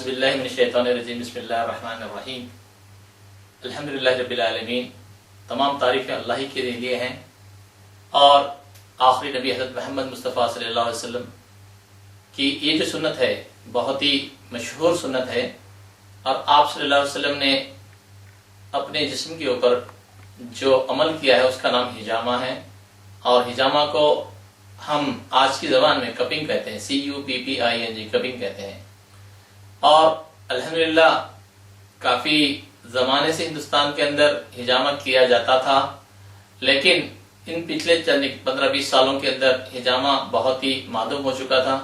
باللہ من الشیطان الرجیم بسم اللہ الرحمن الرحیم الحمدللہ رب العالمین. تمام تعریفیں اللہ ہی کے لیے ہیں اور آخری نبی حضرت محمد مصطفیٰ صلی اللہ علیہ وسلم کی یہ جو سنت ہے بہت ہی مشہور سنت ہے، اور آپ صلی اللہ علیہ وسلم نے اپنے جسم کے اوپر جو عمل کیا ہے اس کا نام حجامہ ہے، اور حجامہ کو ہم آج کی زبان میں کپنگ کہتے ہیں، CUPPING کپنگ کہتے ہیں. اور الحمدللہ کافی زمانے سے ہندوستان کے اندر حجامہ کیا جاتا تھا، لیکن ان پچھلے چند 15-20 سالوں کے اندر حجامہ بہت ہی معدوم ہو چکا تھا.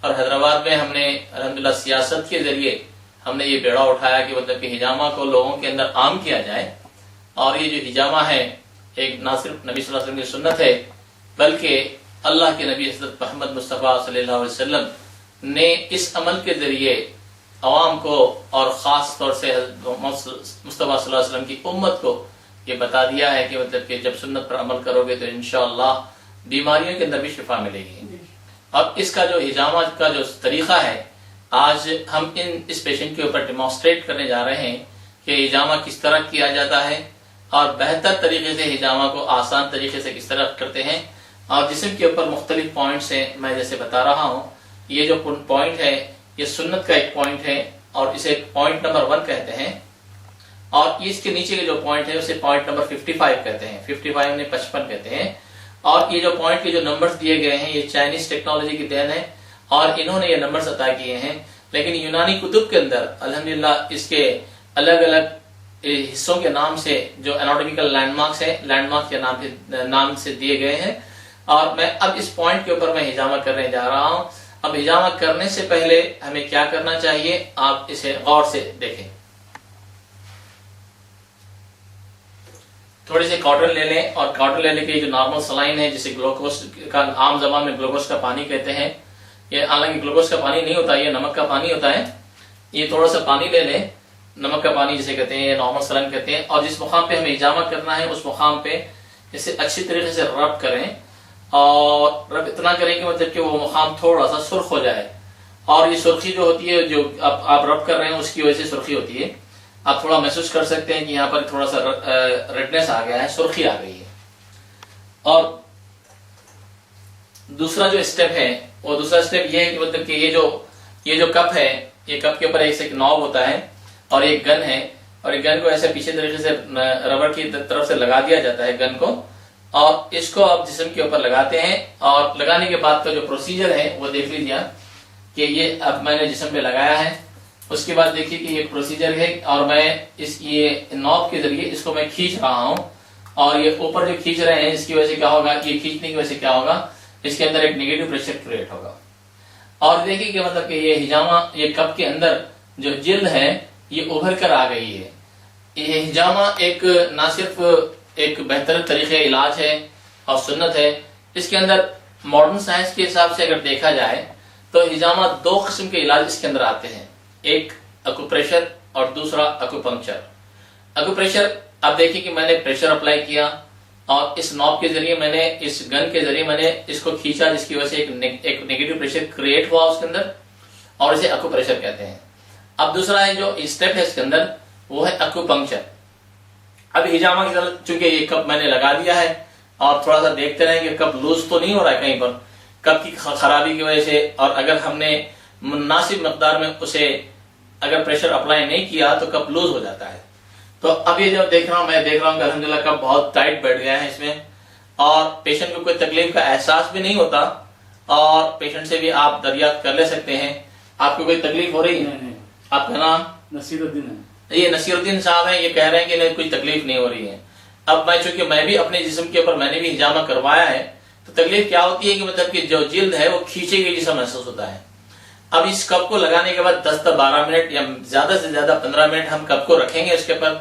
اور حیدرآباد میں ہم نے الحمدللہ سیاست کے ذریعے ہم نے یہ بیڑا اٹھایا کہ مطلب کہ حجامہ کو لوگوں کے اندر عام کیا جائے. اور یہ جو حجامہ ہے ایک نہ صرف نبی صلی اللہ علیہ وسلم کی سنت ہے بلکہ اللہ کے نبی حضرت محمد مصطفیٰ صلی اللہ علیہ وسلم نے اس عمل کے ذریعے عوام کو اور خاص طور سے مصطفیٰ صلی اللہ علیہ وسلم کی امت کو یہ بتا دیا ہے کہ مطلب کہ جب سنت پر عمل کرو گے تو انشاءاللہ بیماریوں کے اندر بھی شفا ملے گی. اب اس کا جو حجامہ کا جو طریقہ ہے آج ہم اس پیشنٹ کے اوپر ڈیمانسٹریٹ کرنے جا رہے ہیں کہ حجامہ کس طرح کیا جاتا ہے اور بہتر طریقے سے حجامہ کو آسان طریقے سے کس طرح کرتے ہیں. اور جسم کے اوپر مختلف پوائنٹس ہیں، میں جیسے بتا رہا ہوں یہ جو پوائنٹ ہے یہ سنت کا ایک پوائنٹ ہے اور اسے پوائنٹ نمبر 1 کہتے ہیں، اور اس کے نیچے کے جو پوائنٹ ہے اسے پوائنٹ نمبر 55 کہتے ہیں. 55 نے 55 کہتے ہیں. اور یہ جو پوائنٹ کے جو نمبرز دیے گئے ہیں یہ چائنیز ٹیکنالوجی کی دین ہے اور انہوں نے یہ نمبرز عطا کیے ہیں، لیکن یونانی کتب کے اندر الحمدللہ اس کے الگ الگ حصوں کے نام سے جو اناٹومیکل لینڈ مارکس ہیں، لینڈ مارک کے نام سے دیے گئے ہیں. اور میں اب اس پوائنٹ کے اوپر میں حجامہ کرنے جا رہا ہوں. اب حجامہ کرنے سے پہلے ہمیں کیا کرنا چاہیے آپ اسے غور سے دیکھیں. تھوڑی سی کاٹن لے لیں اور کاٹن لینے کے جو نارمل سلائن ہے جسے گلوکوز کا عام زبان میں گلوکوز کا پانی کہتے ہیں، یہ حالانکہ گلوکوز کا پانی نہیں ہوتا، یہ نمک کا پانی ہوتا ہے. یہ تھوڑا سا پانی لے لیں، نمک کا پانی جسے کہتے ہیں، نارمل سلائن کہتے ہیں، اور جس مقام پہ ہمیں حجامہ کرنا ہے اس مقام پہ اسے اچھی طریقے سے رب کریں، اور رب اتنا کریں کہ مطلب کہ وہ مقام تھوڑا سا سرخ ہو جائے. اور یہ سرخی جو ہوتی ہے جو آپ رب کر رہے ہیں اس کی وجہ سے سرخی ہوتی ہے. آپ تھوڑا محسوس کر سکتے ہیں کہ یہاں پر تھوڑا سا ریڈنس آ گیا ہے، سرخی آ گئی ہے. اور دوسرا جو اسٹیپ ہے وہ دوسرا اسٹیپ یہ ہے کہ مطلب کہ یہ جو کپ ہے، یہ کپ کے اوپر ایک نوب ہوتا ہے اور ایک گن ہے، اور ایک گن کو ایسے پیچھے طریقے سے ربڑ کی طرف سے لگا دیا جاتا ہے گن کو، اور اس کو آپ جسم کے اوپر لگاتے ہیں. اور لگانے کے بعد کا جو پروسیجر ہے وہ دیکھ لیجیے کہ یہ اب میں نے جسم پہ لگایا ہے. اس کے بعد دیکھیے کہ یہ پروسیجر ہے اور میں یہ نوب کے ذریعے اس کو میں کھینچ رہا ہوں، اور یہ اوپر جو کھینچ رہے ہیں اس کی وجہ سے کیا ہوگا، یہ کھینچنے کی وجہ سے کیا ہوگا، اس کے اندر ایک نیگیٹو پریشر کریٹ ہوگا. اور دیکھیے کہ مطلب کہ یہ حجامہ یہ کپ کے اندر جو جلد ہے یہ ابھر کر آ گئی ہے. یہ حجامہ ایک نہ صرف ایک بہتر طریقے علاج ہے اور سنت ہے، اس کے اندر ماڈرن سائنس کے حساب سے اگر دیکھا جائے تو حجامہ 2 قسم کے علاج اس کے اندر آتے ہیں، ایک اکوپریشر اور دوسرا اکوپنکچر. اکوپریشر اب دیکھیے کہ میں نے پریشر اپلائی کیا اور اس نوب کے ذریعے میں نے اس گن کے ذریعے میں نے اس کو کھینچا، جس کی وجہ سے ایک نیگیٹو پریشر کریٹ ہوا اس کے اندر، اور اسے اکوپریشر کہتے ہیں. اب دوسرا ہے جو اسٹیپ ہے اس کے اندر وہ ہے اکوپنکچر. اب حجامہ کی طرف چونکہ یہ کپ میں نے لگا دیا ہے اور تھوڑا سا دیکھتے رہیں کہ کپ لوز تو نہیں ہو رہا ہے کہیں پر کپ کی خرابی کی وجہ سے، اور اگر ہم نے مناسب مقدار میں اسے اگر پریشر اپلائی نہیں کیا تو کپ لوز ہو جاتا ہے. تو اب یہ جو دیکھ رہا ہوں میں دیکھ رہا ہوں کہ الحمدللہ کپ بہت ٹائٹ بیٹھ گیا ہے اس میں، اور پیشنٹ کو کوئی تکلیف کا احساس بھی نہیں ہوتا، اور پیشنٹ سے بھی آپ دریافت کر لے سکتے ہیں آپ کو کوئی تکلیف ہو رہی ہے. آپ کا نام نصیر الدین ہے. یہ نصیر الدین صاحب ہیں، یہ کہہ رہے ہیں کہ نہیں کوئی تکلیف نہیں ہو رہی ہے. اب چونکہ میں بھی اپنے جسم کے اوپر میں نے بھی حجامہ کروایا ہے تو تکلیف کیا ہوتی ہے کہ مطلب کہ جو جلد ہے وہ کھینچے گئی جیسا محسوس ہوتا ہے. اب اس کپ کو لگانے کے بعد 10 سے 12 منٹ یا زیادہ سے زیادہ 15 منٹ ہم کپ کو رکھیں گے اس کے اوپر،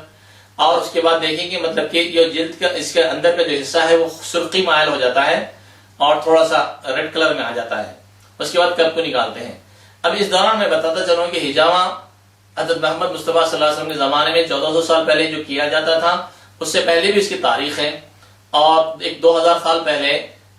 اور اس کے بعد دیکھیں گے مطلب کہ جو جلد کا اس کے اندر کا جو حصہ ہے وہ سرخی مائل ہو جاتا ہے اور تھوڑا سا ریڈ کلر میں آ جاتا ہے. اس کے بعد کپ کو نکالتے ہیں. اب اس دوران میں بتاتا چلوں کہ حجامہ حضرت محمد مصطفیٰ صلی اللہ علیہ وسلم کے زمانے میں 1400 سال پہلے جو کیا جاتا تھا اس سے پہلے بھی اس کی تاریخ ہے، اور ایک 2000 سال پہلے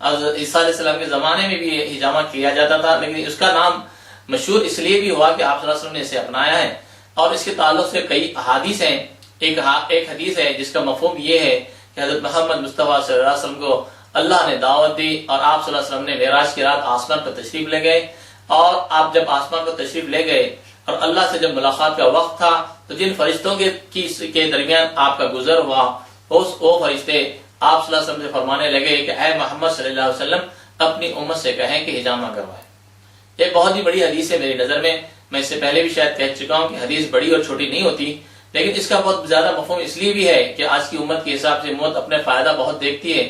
حضرت عیسیٰ علیہ السلام کے زمانے میں بھی حجامہ کیا جاتا تھا، لیکن اس کا نام مشہور اس لیے بھی ہوا کہ آپ صلی اللہ علیہ وسلم نے اسے اپنایا ہے، اور اس کے تعلق سے کئی احادیث ہیں۔ ایک حدیث ہے جس کا مفہوم یہ ہے کہ حضرت محمد مصطفیٰ صلی اللہ علیہ وسلم کو اللہ نے دعوت دی، اور آپ صلی اللہ علیہ وسلم نے معراج کی رات آسمان پر تشریف لے گئے، اور آپ جب آسمان پر تشریف لے گئے اور اللہ سے جب ملاقات کا وقت تھا تو جن فرشتوں کے درمیان آپ کا گزر ہوا، وہ فرشتے آپ صلی اللہ علیہ وسلم سے فرمانے لگے کہ اے محمد صلی اللہ علیہ وسلم اپنی امت سے کہیں کہ حجامہ کروائے۔ یہ بہت ہی بڑی حدیث ہے میری نظر میں اس سے پہلے بھی شاید کہہ چکا ہوں کہ حدیث بڑی اور چھوٹی نہیں ہوتی، لیکن اس کا بہت زیادہ مفہوم اس لیے بھی ہے کہ آج کی امت کے حساب سے امت اپنے فائدہ بہت دیکھتی ہے،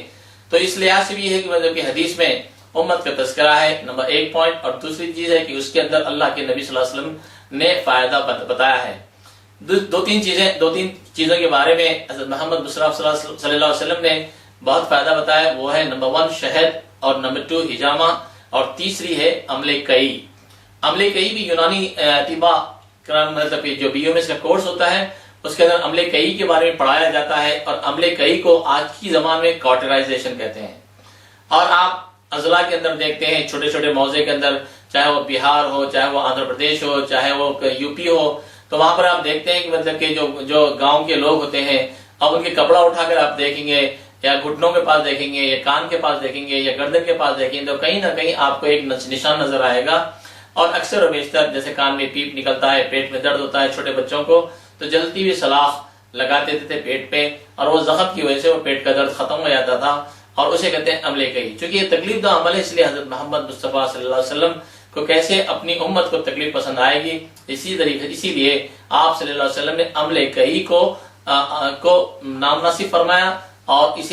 تو اس لحاظ سے بھی ہے کہ مطلب کہ حدیث میں امت کا تذکرہ ہے، نمبر 1 پوائنٹ، اور دوسری چیز ہے کہ اس کے اندر اللہ کے نبی صلی اللہ علیہ وسلم نے فائدہ بتایا ہے۔ دو تین چیزوں کے بارے میں حضرت محمد مصطفیٰ صلی اللہ علیہ وسلم نے بہت فائدہ بتایا، وہ ہے نمبر 1 شہد، اور نمبر 2 حجامہ، اور تیسری ہے عمل کئی۔ عمل کئی بھی یونانی طبا مطلب جو بی ایس کا کورس ہوتا ہے اس کے اندر عمل کئی کے بارے میں پڑھایا جاتا ہے، اور عمل کئی کو آج کی زبان میں کاٹرائزیشن کہتے ہیں۔ اور آپ اضلاع کے اندر دیکھتے ہیں چھوٹے چھوٹے موضوع کے اندر، چاہے وہ بہار ہو، چاہے وہ آندھرا پردیش ہو، چاہے وہ یو پی ہو، تو وہاں پر آپ دیکھتے ہیں کہ مطلب کہ جو گاؤں کے لوگ ہوتے ہیں، اب ان کے کپڑا اٹھا کر آپ دیکھیں گے، یا گھٹنوں کے پاس دیکھیں گے، یا کان کے پاس دیکھیں گے، یا گردن کے پاس دیکھیں گے، تو کہیں نہ کہیں آپ کو ایک نشان نظر آئے گا۔ اور اکثر و بیشتر جیسے کان میں پیپ نکلتا ہے، پیٹ میں درد ہوتا ہے چھوٹے بچوں کو، تو جلتی ہوئی سلاخ لگا دیتے تھے پیٹ پہ، اور وہ زخم کی وجہ سے وہ پیٹ کا درد ختم ہو جاتا تھا، اور اسے کہتے ہیں عمل کئی۔ چونکہ یہ تکلیف دہ عمل ہے، اس لیے حضرت محمد مصطفیٰ صلی اللہ علیہ وسلم کو کیسے اپنی امت کو تکلیف پسند آئے گی، اسی لیے آپ صلی اللہ علیہ وسلم نے عمل کئی کو نام نصیب فرمایا، اور اس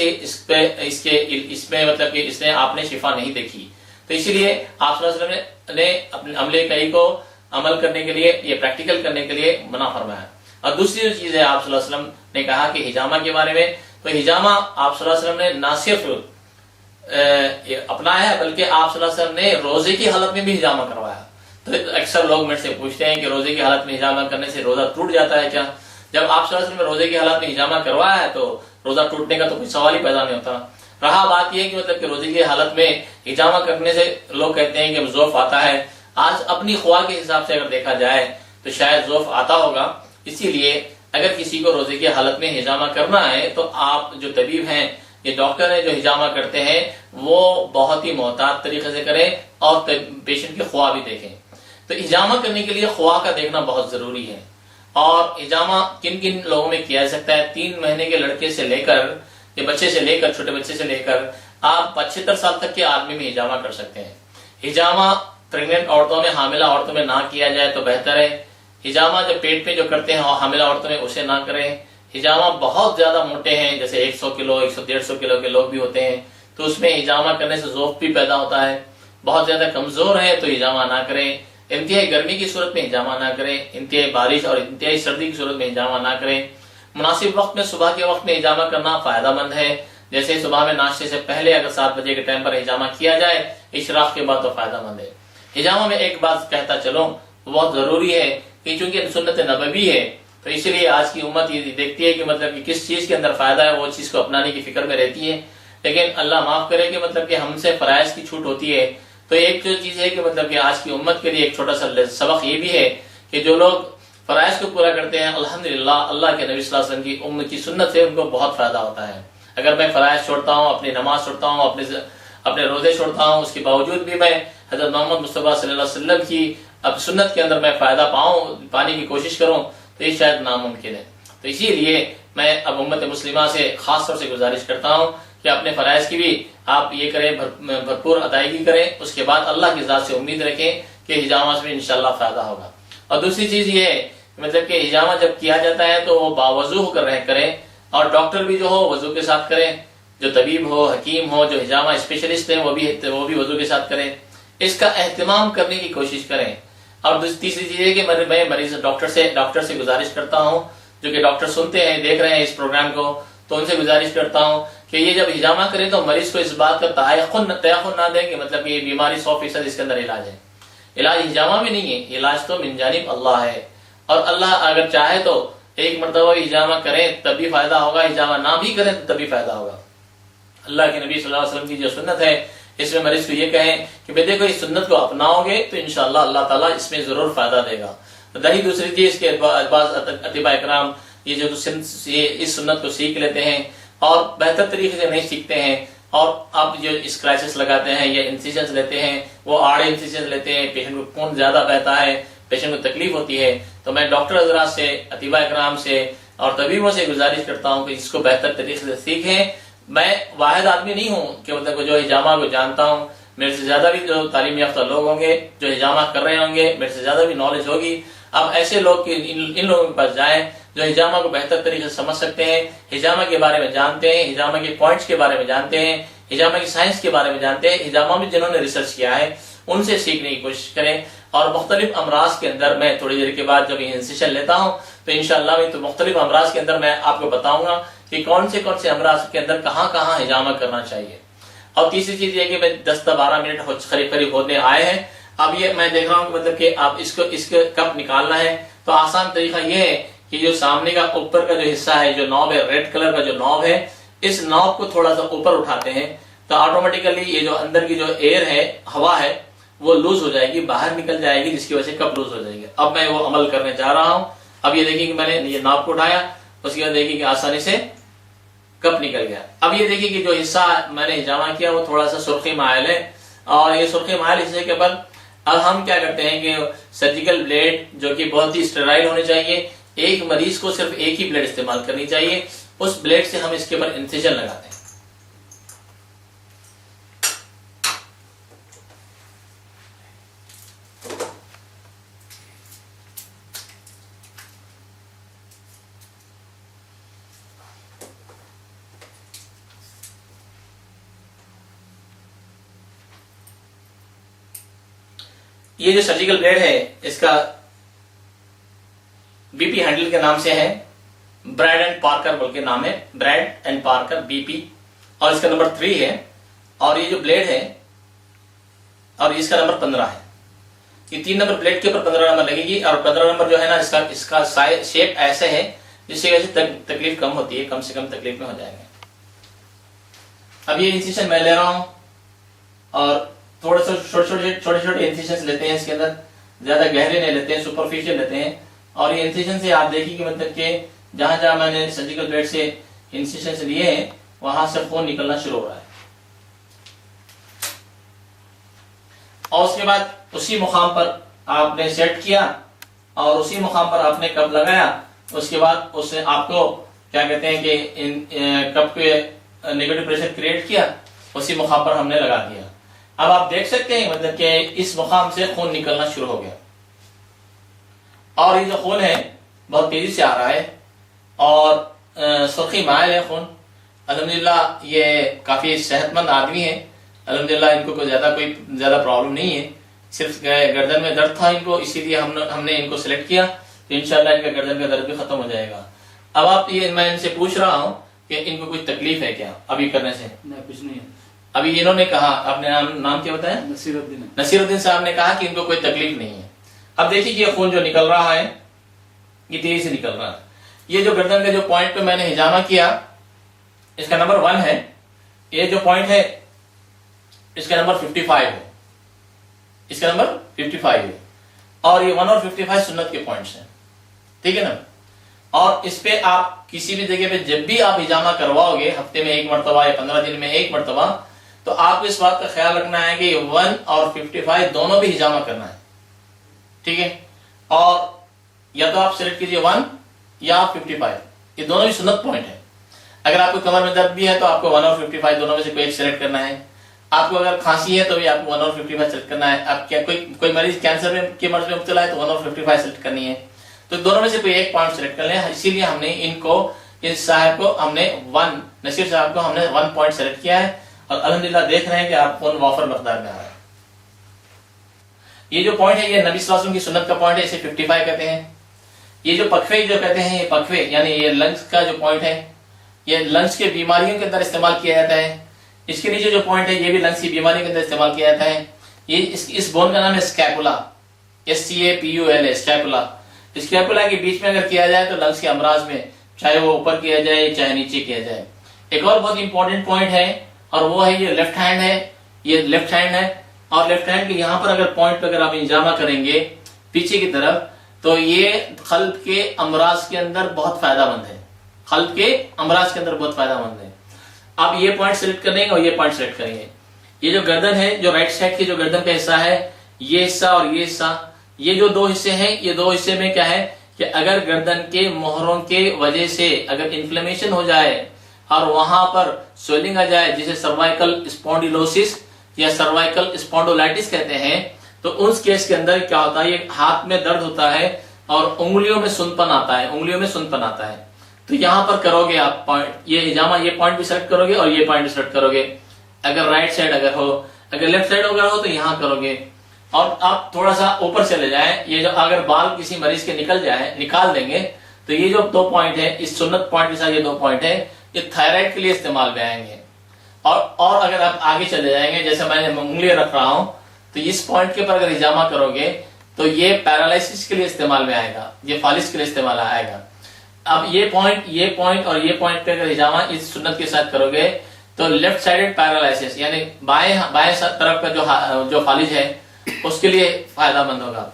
میں مطلب کہ اس نے آپ نے شفا نہیں دیکھی، تو اسی لیے آپ صلی اللہ علیہ وسلم نے اپنے عمل کئی کو عمل کرنے کے لیے، یہ پریکٹیکل کرنے کے لیے منع فرمایا۔ اور دوسری چیز ہے آپ صلی اللہ علیہ وسلم نے کہا کہ حجامہ کے بارے میں، تو حجامہ آپ صلی اللہ علیہ وسلم نے نہ صرف اپنایا ہے بلکہ آپ صلی اللہ علیہ وسلم نے روزے کی حالت میں بھی حجامہ کروایا۔ تو اکثر لوگ میرے سے پوچھتے ہیں کہ روزے کی حالت میں حجامہ کرنے سے روزہ ٹوٹ جاتا ہے کیا؟ جب آپ صلی اللہ علیہ وسلم نے روزے کی حالت میں حجامہ کروایا ہے تو روزہ ٹوٹنے کا تو کوئی سوال ہی پیدا نہیں ہوتا۔ رہا بات یہ کہ مطلب کہ روزے کی حالت میں حجامہ کرنے سے لوگ کہتے ہیں کہ ضعف آتا ہے، آج اپنی خواہ کے حساب سے اگر دیکھا جائے تو شاید ضعف آتا ہوگا، اسی لیے اگر کسی کو روزے کی حالت میں حجامہ کرنا ہے تو آپ جو طبیب ہیں، یہ ڈاکٹر ہیں جو حجامہ کرتے ہیں، وہ بہت ہی محتاط طریقے سے کریں اور پیشنٹ کی خواہ بھی دیکھیں۔ تو حجامہ کرنے کے لیے خواہ کا دیکھنا بہت ضروری ہے، اور حجامہ کن کن لوگوں میں کیا جا سکتا ہے؟ 3 مہینے کے لڑکے سے لے کر، یا بچے سے لے کر، چھوٹے بچے سے لے کر آپ 75 سال تک کے آدمی میں حجامہ کر سکتے ہیں۔ حجامہ پریگننٹ عورتوں میں، حاملہ عورتوں میں نہ کیا جائے تو بہتر ہے۔ حجامہ جو پیٹ پہ جو کرتے ہیں حاملہ عورتوں میں اسے نہ کریں۔ حجامہ بہت زیادہ موٹے ہیں، جیسے 100 کلو 150 کلو کے لوگ بھی ہوتے ہیں، تو اس میں حجامہ کرنے سے ضعف بھی پیدا ہوتا ہے۔ بہت زیادہ کمزور ہیں تو حجامہ نہ کریں۔ انتہائی گرمی کی صورت میں حجامہ نہ کریں، انتہائی بارش اور انتہائی سردی کی صورت میں حجامہ نہ کریں۔ مناسب وقت میں، صبح کے وقت میں حجامہ کرنا فائدہ مند ہے، جیسے صبح میں ناشتے سے پہلے اگر 7 بجے کے ٹائم پر حجامہ کیا جائے اشراق کے بعد تو فائدہ مند ہے۔ حجامہ میں ایک بات کہتا چلوں، بہت ضروری ہے کہ چونکہ سنت نبوی ہے تو اسی لیے آج کی امت یہ دیکھتی ہے کہ مطلب کہ کس چیز کے اندر فائدہ ہے وہ چیز کو اپنانے کی فکر میں رہتی ہے، لیکن اللہ معاف کرے کہ مطلب کہ ہم سے فرائض کی چھوٹ ہوتی ہے۔ تو ایک جو چیز ہے کہ مطلب کہ آج کی امت کے لیے ایک چھوٹا سا سبق یہ بھی ہے کہ جو لوگ فرائض کو پورا کرتے ہیں الحمدللہ اللہ کے نبی صلی اللہ علیہ وسلم کی امت کی سنت سے ان کو بہت فائدہ ہوتا ہے۔ اگر میں فرائض چھوڑتا ہوں، اپنی نماز چھوڑتا ہوں، اپنے روزے چھوڑتا ہوں، اس کے باوجود بھی میں حضرت محمد مصطفیٰ صلی اللہ علیہ وسلم کی اب سنت کے اندر میں فائدہ پانے کی کوشش کروں تو یہ شاید ناممکن ہے۔ تو اسی لیے میں اب امت مسلمہ سے خاص طور سے گزارش کرتا ہوں کہ اپنے فرائض کی بھی آپ یہ کریں، بھرپور ادائیگی کریں، اس کے بعد اللہ کی ذات سے امید رکھیں کہ حجامہ سے انشاءاللہ فائدہ ہوگا۔ اور دوسری چیز یہ ہے مطلب کہ حجامہ جب کیا جاتا ہے تو وہ باوضو ہو کر کریں، اور ڈاکٹر بھی جو ہو وضو کے ساتھ کریں، جو طبیب ہو، حکیم ہو، جو حجامہ اسپیشلسٹ ہیں وہ بھی وضو کے ساتھ کریں، اس کا اہتمام کرنے کی کوشش کریں۔ اور تیسری چیز ہے کہ میں مریض ڈاکٹر سے گزارش کرتا ہوں، جو کہ ڈاکٹر سنتے ہیں، دیکھ رہے ہیں اس پروگرام کو، تو ان سے گزارش کرتا ہوں کہ یہ جب حجامہ کریں تو مریض کو اس بات کا تیقن نہ دیں کہ مطلب کہ یہ بیماری 100% اس کے اندر علاج ہے۔ علاج حجامہ میں نہیں ہے، علاج تو من جانب اللہ ہے، اور اللہ اگر چاہے تو ایک مرتبہ حجامہ کریں تب بھی فائدہ ہوگا، حجامہ نہ بھی کریں تب بھی فائدہ ہوگا۔ اللہ کے نبی صلی اللہ علیہ وسلم کی جو سنت ہے اس میں مریض کو یہ کہیں کہ بھئی دیکھو اس سنت کو اپناؤ گے تو انشاءاللہ اللہ تعالیٰ اس میں ضرور فائدہ دے گا۔ دہی دوسری چیز کے بعض اطباء اکرام یہ جو اس سنت کو سیکھ لیتے ہیں اور بہتر طریقے سے نہیں سیکھتے ہیں، اور آپ جو اسکریچز لگاتے ہیں یا انسیجنز لیتے ہیں، وہ آڑے انسیجنز لیتے ہیں، پیشنٹ کو خون زیادہ بہتا ہے، پیشنٹ کو تکلیف ہوتی ہے، تو میں ڈاکٹر حضرات سے، اطباء اکرام سے اور طبیبوں سے گزارش کرتا ہوں کہ اس کو بہتر طریقے سے سیکھیں۔ میں واحد آدمی نہیں ہوں کہ مطلب جو حجامہ کو جانتا ہوں، میرے سے زیادہ بھی جو تعلیم یافتہ لوگ ہوں گے جو حجامہ کر رہے ہوں گے، میرے سے زیادہ بھی نالج ہوگی۔ اب ایسے لوگ ان لوگوں کے پاس جائیں جو حجامہ کو بہتر طریقے سے سمجھ سکتے ہیں، حجامہ کے بارے میں جانتے ہیں، حجامہ کے پوائنٹس کے بارے میں جانتے ہیں، حجامہ کی سائنس کے بارے میں جانتے ہیں، حجامہ میں جنہوں نے ریسرچ کیا ہے ان سے سیکھنے کی کوشش کریں۔ اور مختلف امراض کے اندر میں تھوڑی دیر کے بعد جب یہ انسیشن لیتا ہوں تو انشاءاللہ میں تو مختلف امراض کے اندر میں آپ کو بتاؤں گا کہ کون سے امراض کے اندر کہاں کہاں حجامہ کرنا چاہیے۔ اور تیسری چیز یہ کہ 10-12 منٹ قریب ہونے آئے ہیں، اب یہ میں دیکھ رہا ہوں کہ مطلب کہ آپ اس کو کب نکالنا ہے، تو آسان طریقہ یہ ہے کہ جو سامنے کا اوپر کا جو حصہ ہے، جو نوب ہے، ریڈ کلر کا جو نوب ہے، اس نوب کو تھوڑا سا اوپر اٹھاتے ہیں تو آٹومیٹیکلی یہ جو اندر کی جو ایئر ہے، ہوا ہے، وہ لوز ہو جائے گی، باہر نکل جائے گی، جس کی وجہ سے کپ لوز ہو جائے گی۔ اب میں وہ عمل کرنے جا رہا ہوں۔ اب یہ دیکھیں کہ میں نے یہ ناپ کو اٹھایا، اس کے بعد دیکھیں کہ آسانی سے کپ نکل گیا۔ اب یہ دیکھیں کہ جو حصہ میں نے حجامہ کیا وہ تھوڑا سا سرخی مائل ہے، اور یہ سرخی مائل حصے کے بعد اب ہم کیا کرتے ہیں کہ سرجیکل بلیڈ جو کہ بہت ہی اسٹرائل ہونے چاہیے، ایک مریض کو صرف ایک ہی بلیڈ استعمال کرنی چاہیے، اس بلیڈ سے ہم اس کے اوپر انسیجن لگاتے ہیں۔ یہ جو سرجیکل بلیڈ ہے اس کا بی پی ہینڈل کے نام سے ہے، بریڈ اینڈ پارکر بول کے نام ہے، Brad and Parker B P, اور اس کا نمبر 3 ہے، اور یہ جو بلیڈ ہے اور اس کا نمبر 15 ہے۔ یہ 3 نمبر بلیڈ کے اوپر 15 نمبر لگے گی، اور 15 نمبر جو ہے نا اس کا شیپ ایسے ہے جس کی وجہ سے تکلیف کم ہوتی ہے، کم سے کم تکلیف میں ہو جائے گا۔ اب یہ انسیشن میں لے رہا ہوں اور تھوڑے سے چھوٹے انسیشنز لیتے ہیں، اس کے اندر زیادہ گہرے نہیں لیتے ہیں، سپرفیشل لیتے ہیں، اور یہ انسیشن سے آپ دیکھیں کہ مطلب کہ جہاں جہاں میں نے سرجیکل بلیڈ سے انسیشن سے لیے ہیں وہاں سے خون نکلنا شروع ہو رہا ہے، اور اس کے بعد اسی مقام پر آپ نے سیٹ کیا اور اسی مقام پر آپ نے کپ لگایا، اس کے بعد اس سے آپ کو کیا کہتے ہیں کہ کپ کے نیگیٹو پریشر کریٹ کیا، اسی مقام پر ہم نے لگا دیا۔ اب آپ دیکھ سکتے ہیں مطلب کہ اس مقام سے خون نکلنا شروع ہو گیا، اور یہ جو خون ہے بہت تیزی سے آ رہا ہے اور سرخی مائل ہے خون۔ الحمدللہ یہ کافی صحت مند آدمی ہے، الحمدللہ ان کو کوئی زیادہ پرابلم نہیں ہے، صرف گردن میں درد تھا ان کو، اسی لیے ہم نے ان کو سلیکٹ کیا، تو انشاءاللہ ان کا گردن کا درد بھی ختم ہو جائے گا۔ اب آپ یہ میں ان سے پوچھ رہا ہوں کہ ان کو کچھ تکلیف ہے کیا ابھی کرنے سے؟ کچھ نہیں ہے۔ ابھی انہوں نے کہا، آپ نے نام کیا بتایا؟ نصیر الدین صاحب نے کہا کہ ان کو کوئی تکلیف نہیں ہے۔ اب دیکھیے کہ یہ خون جو نکل رہا ہے یہ تیزی سے نکل رہا ہے، یہ جو گردن کا جو پوائنٹ پہ میں نے حجامہ کیا اس کا نمبر 1 ہے، یہ جو پوائنٹ ہے اس کا نمبر 55 ہے، اس کا نمبر 55 ہے، اور یہ 1 اور 55 سنت کے پوائنٹس ہیں، ٹھیک ہے نا؟ اور اس پہ آپ کسی بھی جگہ پہ جب بھی آپ حجامہ کرواؤ گے، ہفتے میں 1 مرتبہ یا 15 دن میں 1 مرتبہ، تو آپ اس بات کا خیال رکھنا ہے کہ 1 اور 55 دونوں بھی حجامہ کرنا ہے، ٹھیک ہے؟ اور یا تو آپ سلیکٹ کیجئے 1 یا 55، یہ دونوں بھی سنت پوائنٹ ہے۔ اگر آپ کو کمر میں درد بھی ہے تو آپ کو 1 اور 55 دونوں میں سے کوئی ایک سلیکٹ کرنا ہے، آپ کو اگر کھانسی ہے تو بھی آپ کو 1 اور 55 سلیکٹ کرنا ہے، آپ کیا کوئی مریض کینسر کے مرض میں مبتلا ہے تو 1 اور 55 سلیکٹ کرنی ہے، تو دونوں میں سے کوئی ایک پوائنٹ سلیکٹ کر لیں۔ اسی لیے ہم نے اس صاحب کو ہم نے 1 نصیر صاحب کو ہم نے 1 پوائنٹ سلیکٹ کیا ہے، اور الحمدللہ دیکھ رہے ہیں کہ آپ خون وافر مقدار میں آ رہا ہے۔ یہ جو پوائنٹ ہے یہ نبی صلی اللہ علیہ وسلم کی سنت کا پوائنٹ ہے، اسے 55 کہتے ہیں۔ یہ جو پکوے جو کہتے ہیں، یہ پکوے یعنی یہ لنگس کا جو پوائنٹ ہے، یہ لنگس کے بیماریوں کے اندر استعمال کیا جاتا ہے۔ اس کے نیچے جو پوائنٹ ہے یہ بھی لنگس کی بیماری کے اندر استعمال کیا جاتا ہے۔ یہ اس بون کا نام ہے اسکیپولا، SCAPULA، اسکیپولا۔ اسکیپولا کے بیچ میں اگر کیا جائے تو لنگس کے امراض میں چاہے وہ اوپر کیا جائے چاہے نیچے کیا جائے۔ ایک اور بہت امپورٹنٹ پوائنٹ ہے اور وہ ہے یہ لیفٹ ہینڈ ہے، یہ لیفٹ ہینڈ ہے، اور لیفٹ ہینڈ کے یہاں پر اگر پوائنٹ پہ اگر آپ انجامہ کریں گے پیچھے کی طرف، تو یہ قلب کے امراض کے اندر بہت فائدہ مند ہے، قلب کے امراض کے اندر بہت فائدہ مند ہے۔ آپ یہ پوائنٹ سلیکٹ کریں گے اور یہ پوائنٹ سلیکٹ کریں گے۔ یہ جو گردن ہے، جو رائٹ سائڈ کی جو گردن کا حصہ ہے، یہ حصہ اور یہ حصہ، یہ جو دو حصے ہیں، یہ دو حصے میں کیا ہے کہ اگر گردن کے مہروں کے وجہ سے اگر انفلیمیشن ہو جائے اور وہاں پر سویلنگ آ جائے، جسے سروائیکل اسپونڈیلوسس یا سروائیکل اسپونڈولائٹس کہتے ہیں، تو اس کیس کے اندر کیا ہوتا ہے، یہ ہاتھ میں درد ہوتا ہے اور انگلیوں میں سنپن آتا ہے، انگلیوں میں سنپن آتا ہے۔ تو یہاں پر کرو گے آپ پوائنٹ، یہ ہجامہ، یہ پوائنٹ بھی سیلیکٹ کرو گے اور یہ پوائنٹ بھی سیلیکٹ کرو گے۔ اگر رائٹ سائڈ اگر ہو، اگر لیفٹ سائڈ اگر ہو تو یہاں کرو گے، اور آپ تھوڑا سا اوپر چلے جائیں۔ یہ جو اگر بال کسی مریض کے نکال دیں گے تو یہ جو دو پوائنٹ ہیں، اس سنت پوائنٹ کے ساتھ یہ دو پوائنٹ ہیں، یہ تھائرائیڈ کے لیے استعمال میں آئیں گے۔ اور اگر آپ آگے چلے جائیں گے، جیسے میں نے انگلیاں رکھ رہا ہوں، تو اس پوائنٹ کے پر اگر ہجامہ کرو گے تو یہ پیرالائسس کے لیے استعمال میں آئے گا، یہ فالس کے لیے استعمال آئے گا۔ اب یہ پوائنٹ اور یہ پوائنٹ پہ اگر ہجامہ اس سنت کے ساتھ کرو گے تو لیفٹ سائڈڈ پیرالائسس، یعنی بائیں طرف کا جو فالج ہے اس کے لیے فائدہ مند ہوگا۔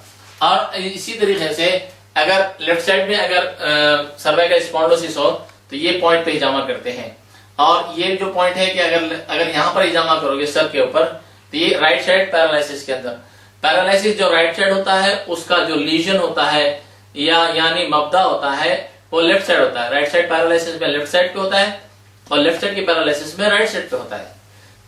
اور اسی طریقے سے اگر لیفٹ سائڈ میں اگر سروائیکل اسپونڈلوسس ہو تو یہ پوائنٹ پہ ہجامہ کرتے ہیں۔ اور یہ جو پوائنٹ ہے کہ اگر یہاں پر ہجامہ کرو گے سر کے اوپر تو یہ رائٹ سائڈ پیرالائسس کے اندر، پیرالائسس جو رائٹ سائڈ ہوتا ہے اس کا جو لیجن ہوتا ہے یا یعنی مبدا ہوتا ہے وہ لیفٹ سائڈ ہوتا ہے۔ رائٹ سائڈ پیرالائسس میں لیفٹ سائڈ پہ ہوتا ہے اور لیفٹ سائڈ کی پیرالائسس میں رائٹ سائڈ پہ ہوتا ہے۔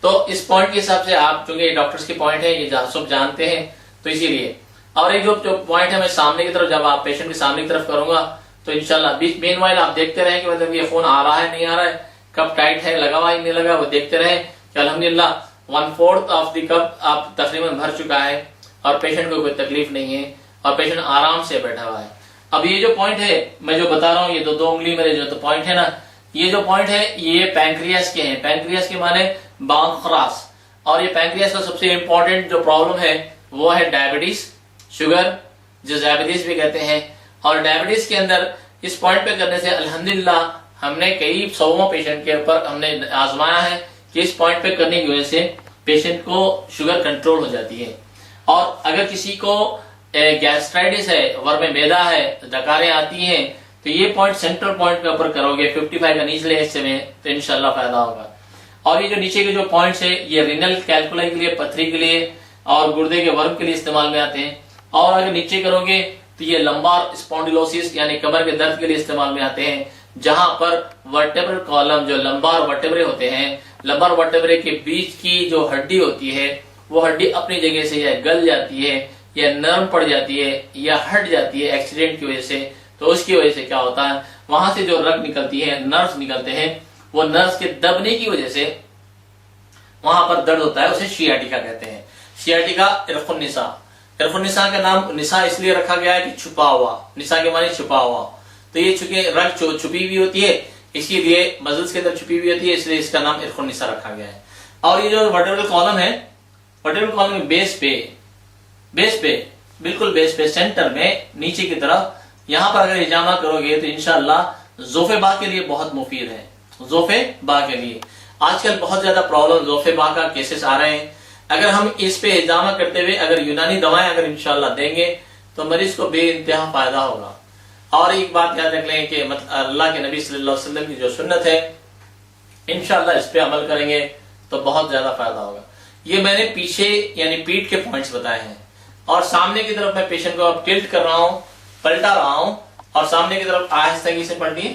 تو اس پوائنٹ کے حساب سے آپ، چونکہ یہ ڈاکٹرز کی پوائنٹ ہے، یہ سب جانتے ہیں، تو اسی لیے۔ اور ایک جو پوائنٹ ہے، میں سامنے کی طرف، جب آپ پیشنٹ کے سامنے کی طرف کروں گا تو انشاءاللہ مین وائل آپ دیکھتے رہیں کہ مطلب یہ خون آ رہا ہے نہیں آ رہا ہے، کب ٹائٹ ہے، لگا ہوا ہے نہیں لگا، وہ دیکھتے رہیں کہ الحمدللہ 1/4 آف دی کپ آپ تقریباً بھر چکا ہے اور پیشنٹ کو کوئی تکلیف نہیں ہے اور پیشنٹ آرام سے بیٹھا ہوا ہے۔ اب یہ جو پوائنٹ ہے میں جو بتا رہا ہوں، یہ دو انگلی میرے جو پوائنٹ ہے نا، یہ جو پوائنٹ ہے یہ پینکریاس کے ہیں۔ پینکریاس کے معنی بانگ خراس، اور یہ پینکریاس کا سب سے امپورٹنٹ جو پرابلم ہے وہ ہے ڈائبٹیز، شوگر، جو ذیابیطس بھی کہتے ہیں۔ اور ڈائبٹیز کے اندر اس پوائنٹ پہ کرنے سے الحمدللہ ہم نے کئی سووں پیشنٹ کے اوپر ہم نے آزمایا ہے کہ اس پوائنٹ پہ کرنے کی وجہ سے پیشنٹ کو شوگر کنٹرول ہو جاتی ہے۔ اور اگر کسی کو گیسٹرائٹس ہے، ورم معدہ ہے، ڈکاریں آتی ہیں، تو یہ پوائنٹ سینٹرل پوائنٹ کے اوپر کرو گے 55 کا نچلے حصے میں، تو انشاءاللہ فائدہ ہوگا۔ اور یہ جو نیچے کے جو پوائنٹس ہیں یہ رینل کیلکولائی کے لیے، پتھری کے لیے اور گردے کے ورم کے لیے استعمال میں آتے ہیں۔ اور اگر نیچے کرو گے تو یہ لمبار اسپونڈیلوسس یعنی کمر کے درد کے لیے استعمال میں آتے ہیں، جہاں پر ورٹیبرل کالم، جو لمبار ورٹیبرے ہوتے ہیں، لمبار ورٹیبرے کے بیچ کی جو ہڈی ہوتی ہے وہ ہڈی اپنی جگہ سے یا گل جاتی ہے یا نرم پڑ جاتی ہے یا ہٹ جاتی ہے ایکسیڈنٹ کی وجہ سے، تو اس کی وجہ سے کیا ہوتا ہے، وہاں سے جو رگ نکلتی ہے، نرవ్ز نکلتے ہیں، وہ نرవ్ز کے دبنے کی وجہ سے وہاں پر درد ہوتا ہے، اسے شیاٹیکا کہتے ہیں۔ شیاٹیکا عرق النساء، عرق النساء کا نام نساء اس لیے رکھا گیا ہے کہ چھپا ہوا، نساء کے معنی چھپا ہوا، تو یہ چونکہ رگ چھپی ہوئی ہوتی ہے اسی لیے مزلز کے اندر چھپی ہوئی ہوتی ہے، اس لیے اس کا نام عرق النساء رکھا گیا ہے۔ اور یہ جو ورٹیبرل کالم ہے، ورٹیبرل کالم میں بیس پہ بالکل بیس پہ سینٹر میں نیچے کی طرف یہاں پر اگر ہجامہ کرو گے تو انشاءاللہ زوف با کے لیے بہت مفید ہے۔ زوف با کے لیے آج کل بہت زیادہ پرابلم زوف با کا کیسز آ رہے ہیں، اگر ہم اس پہ ہجامہ کرتے ہوئے اگر یونانی دوائیں اگر انشاءاللہ دیں گے تو مریض کو بے انتہا فائدہ ہوگا۔ اور ایک بات یاد رکھ لیں کہ اللہ کے نبی صلی اللہ علیہ وسلم کی جو سنت ہے انشاءاللہ اس پہ عمل کریں گے تو بہت زیادہ فائدہ ہوگا۔ یہ میں نے پیچھے یعنی پیٹھ کے پوائنٹس بتائے ہیں، اور سامنے کی طرف میں پیشنٹ کو اب ٹلٹ کر رہا ہوں، پلٹا رہا ہوں، اور سامنے کی طرف آہستگی سے پلٹی،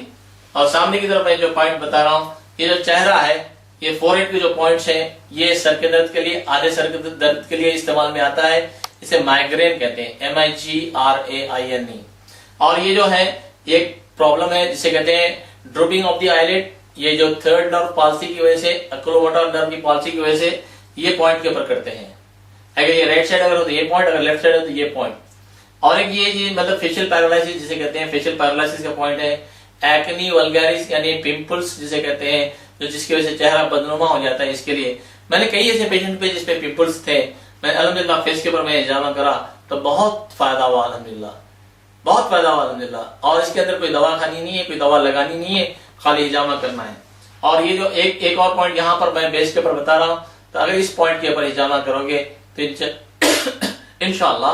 اور سامنے کی طرف میں جو پوائنٹ بتا رہا ہوں، یہ جو چہرہ ہے، یہ فورہیڈ کے جو پوائنٹس ہیں یہ سر کے درد کے لیے، آدھے سر کے درد کے لیے استعمال میں آتا ہے، اسے مائگرین کہتے ہیں، MIGRAINE۔ اور یہ جو ہے ایک پرابلم ہے جسے کہتے ہیں ڈروپنگ آف دی آئیلٹ، یہ جو تھرڈ نرو پالسی کی وجہ سے، اکروواٹا نرو کی پالسی کی وجہ سے یہ پوائنٹ کے اوپر کرتے ہیں۔ اگر یہ رائٹ سائڈ اگر ہو تو یہ پوائنٹ، اگر لیفٹ سائڈ ہو تو یہ پوائنٹ۔ اور ایک یہ مطلب فیشل پیرالائسس جسے کہتے ہیں، فیشل پیرالائسس کا پوائنٹ ہے ایکنی ولگارس یعنی پمپلس جسے کہتے ہیں، جو جس کی وجہ سے چہرہ بدنما ہو جاتا ہے۔ اس کے لیے میں نے کئی ایسے پیشنٹ پہ جس پہ پمپلس تھے، میں الحمدللہ فیس کے اوپر میں ہجامہ کرا تو بہت فائدہ ہوا، الحمدللہ بہت فائدہ ہوا الحمدللہ۔ اور اس کے اندر کوئی دوا کھانی نہیں ہے، کوئی دوا لگانی نہیں ہے، خالی ہجامہ کرنا ہے۔ اور یہ جو ایک اور پوائنٹ یہاں پر میں بیس کے اوپر بتا رہا ہوں، تو اگر اس پوائنٹ کے اوپر ہجامہ کرو گے تو انشاءاللہ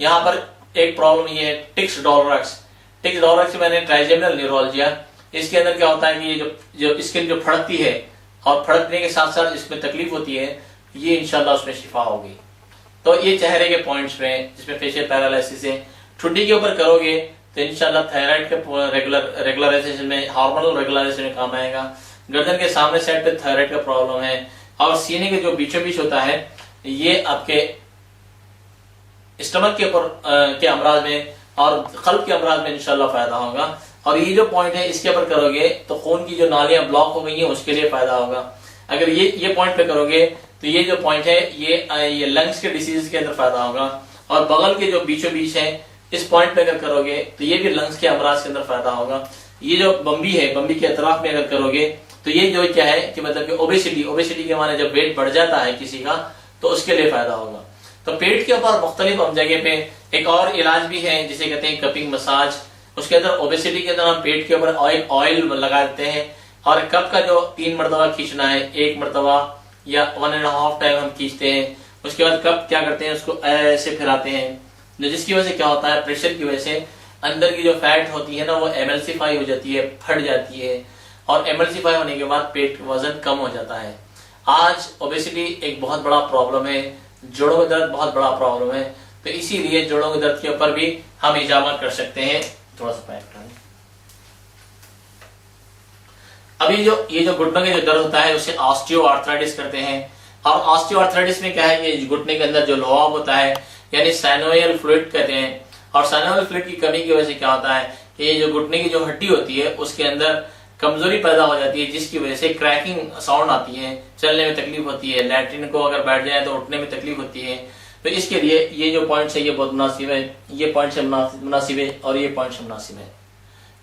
یہاں پر ایک پرابلم یہ ہے ٹکس ڈولرکس میں نے ٹرائجیمنل نیورالجیا، اس کے اندر کیا ہوتا ہے کہ یہ جو اسکن جو پھڑکتی ہے اور پھڑکنے کے ساتھ ساتھ اس میں تکلیف ہوتی ہے، یہ انشاءاللہ اس میں شفا ہوگی۔ تو یہ چہرے کے پوائنٹس میں جس میں فیشیل پیرالائسس ہے، ٹھڈی کے اوپر کرو گے تو انشاءاللہ تھائرائیڈ کے ریگولرائزیشن میں، ہارمونل ریگولرائزیشن میں کام آئے گا۔ گردن کے سامنے سائڈ پہ تھائرائیڈ کا پرابلم ہے، اور سینے کے جو بیچوں بیچ ہوتا ہے، یہ آپ کے اسٹمک کے اوپر کے امراض میں اور قلب کے امراض میں انشاءاللہ فائدہ ہوگا۔ اور یہ جو پوائنٹ ہے اس کے اوپر کرو گے تو خون کی جو نالیاں بلاک ہو گئی ہیں اس کے لیے فائدہ ہوگا۔ اگر یہ پوائنٹ پہ کرو گے تو یہ جو پوائنٹ ہے یہ لنگس کے ڈیزیز کے اندر فائدہ ہوگا۔ اور بغل کے جو بیچوں بیچ ہے اس پوائنٹ پہ اگر کرو گے تو یہ بھی لنگس کے امراض کے اندر فائدہ ہوگا۔ یہ جو بمبی ہے، بمبی کے اطراف میں اگر کرو گے تو یہ جو کیا ہے کہ مطلب کہ اوبیسٹی کے معنی جب ویٹ بڑھ جاتا ہے کسی کا تو اس کے لیے فائدہ ہوگا۔ تو پیٹ کے اوپر مختلف جگہ پہ ایک اور علاج بھی ہے جسے کہتے ہیں کپنگ مساج۔ اس کے اندر اوبیسٹی کے اندر ہم پیٹ کے اوپر آئل لگا دیتے ہیں، اور کپ کا جو 3 مرتبہ کھینچنا ہے، 1 مرتبہ یا 1.5 ٹائم ہم کھینچتے ہیں۔ اس کے بعد کپ کیا کرتے ہیں، اس کو ایسے پھراتے ہیں، جس کی وجہ سے کیا ہوتا ہے، پریشر کی وجہ سے اندر کی جو فیٹ ہوتی ہے نا وہ ایملسیفائی ہو جاتی ہے، پھٹ جاتی ہے، اور ایملسیفائی ہونے کے بعد پیٹ وزن کم ہو جاتا ہے۔ آج اوبیسٹی ایک بہت بڑا پرابلم ہے، جوڑوں میں درد بہت بڑا پرابلم ہے، تو اسی لیے جوڑوں کے درد کے اوپر بھی ہم ہجامہ کر سکتے ہیں۔ تھوڑا سا پیک کریں۔ ابھی یہ جو گھٹنوں کے جو درد ہوتا ہے اسے آسٹیو آرتھرائٹس کرتے ہیں، اور آسٹیو آرتھرائٹس میں کیا ہے کہ گھٹنے کے اندر جو لعاب ہوتا ہے یعنی سائنوئل فلوئڈ کہتے ہیں، اور سائنوئل فلوئڈ کی کمی کی وجہ سے کیا ہوتا ہے کہ یہ جو گھٹنے کی جو ہڈی ہوتی ہے اس کے اندر کمزوری پیدا ہو جاتی ہے، جس کی وجہ سے کریکنگ ساؤنڈ آتی ہے، چلنے میں تکلیف ہوتی ہے، لیٹرین کو اگر بیٹھ جائے تو اٹھنے میں تکلیف ہوتی ہے۔ تو اس کے لیے یہ جو پوائنٹس ہے یہ بہت مناسب ہے، یہ پوائنٹ سے مناسب ہے، اور یہ پوائنٹ سے مناسب ہے۔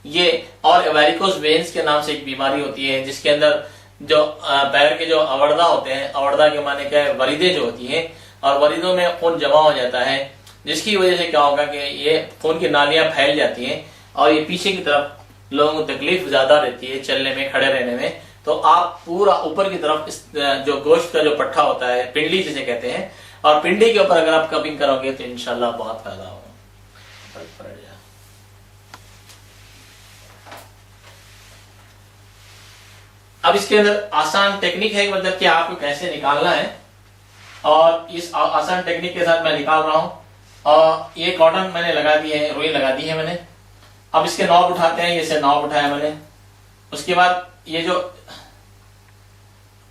یہ اور ویریکوز وینز کے نام سے ایک بیماری ہوتی ہے جس کے اندر جو پیر کے جو اوردہ ہوتے ہیں، اوردہ کے معنی کیا ہے، وریدیں جو ہوتی ہیں، اور وریدوں میں خون جمع ہو جاتا ہے، جس کی وجہ سے کیا ہوگا کہ یہ خون کی نالیاں پھیل جاتی ہیں، اور یہ پیچھے کی طرف لوگوں کو تکلیف زیادہ رہتی ہے چلنے میں، کھڑے رہنے میں۔ تو آپ پورا اوپر کی طرف جو گوشت کا جو پٹھا ہوتا ہے، پنڈلی جسے کہتے ہیں، اور پنڈلی کے اوپر اگر آپ کپنگ کرو گے تو انشاءاللہ بہت فائدہ ہوگا۔ اب اس کے اندر آسان ٹیکنیک ہے، مطلب کہ آپ کو کیسے نکالنا ہے، اور اس آسان ٹیکنیک کے ساتھ میں نکال رہا ہوں۔ اور یہ کاٹن میں نے لگا دی ہے، روئی لگا دی ہے میں نے۔ اب اس کے نوب اٹھاتے ہیں، یہ نوب اٹھایا میں نے۔ اس کے بعد یہ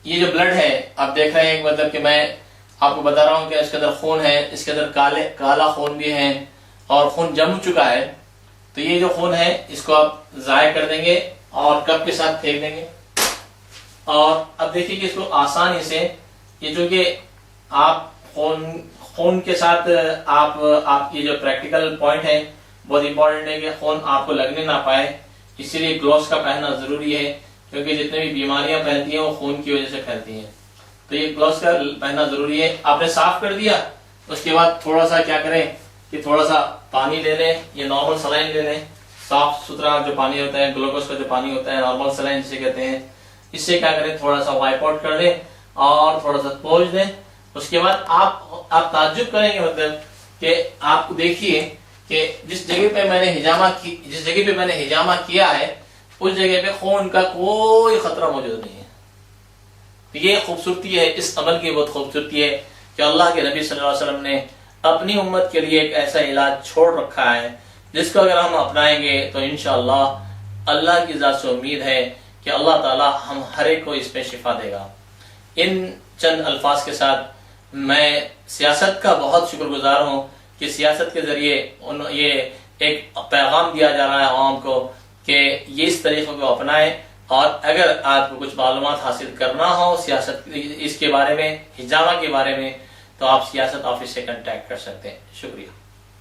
جو بلڈ ہے آپ دیکھ رہے ہیں، مطلب کہ میں آپ کو بتا رہا ہوں کہ اس کے اندر خون ہے، اس کے اندر کالا خون بھی ہے، اور خون جم چکا ہے۔ تو یہ جو خون ہے اس کو آپ ضائع کر دیں گے اور کپ کے ساتھ پھینک دیں گے۔ اور اب دیکھیے کہ اس کو آسانی سے یہ چونکہ آپ خون کے ساتھ آپ یہ جو پریکٹیکل پوائنٹ ہے بہت امپورٹنٹ ہے کہ خون آپ کو لگنے نہ پائے، اسی لیے گلوز کا پہننا ضروری ہے، کیونکہ جتنے بھی بیماریاں پھیلتی ہیں وہ خون کی وجہ سے پھیلتی ہیں۔ تو یہ گلوز کا پہننا ضروری ہے۔ آپ نے صاف کر دیا، اس کے بعد تھوڑا سا کیا کریں کہ تھوڑا سا پانی لے لیں، یہ نارمل سلائن لے لیں، صاف ستھرا جو پانی ہوتا ہے، گلوکوز کا جو پانی ہوتا ہے، نارمل سلائن جسے کہتے ہیں، اس سے کیا کریں تھوڑا سا وائپ آؤٹ کر دیں اور تھوڑا سا پوچھ دیں۔ اس کے بعد آپ تعجب کریں گے، مطلب کہ آپ دیکھیے کہ جس جگہ پہ میں نے ہجامہ کیا ہے اس جگہ پہ خون کا کوئی خطرہ موجود نہیں ہے۔ یہ خوبصورتی ہے، اس عمل کی بہت خوبصورتی ہے کہ اللہ کے نبی صلی اللہ علیہ وسلم نے اپنی امت کے لیے ایک ایسا علاج چھوڑ رکھا ہے جس کو اگر ہم اپنائیں گے تو انشاءاللہ اللہ کی ذات سے امید ہے کہ اللہ تعالی ہم ہر ایک کو اس پہ شفا دے گا۔ ان چند الفاظ کے ساتھ میں سیاست کا بہت شکر گزار ہوں کہ سیاست کے ذریعے یہ ایک پیغام دیا جا رہا ہے عوام کو کہ یہ اس طریقے کو اپنائیں، اور اگر آپ کو کچھ معلومات حاصل کرنا ہو سیاست اس کے بارے میں، ہجامہ کے بارے میں، تو آپ سیاست آفس سے کنٹیکٹ کر سکتے ہیں۔ شکریہ۔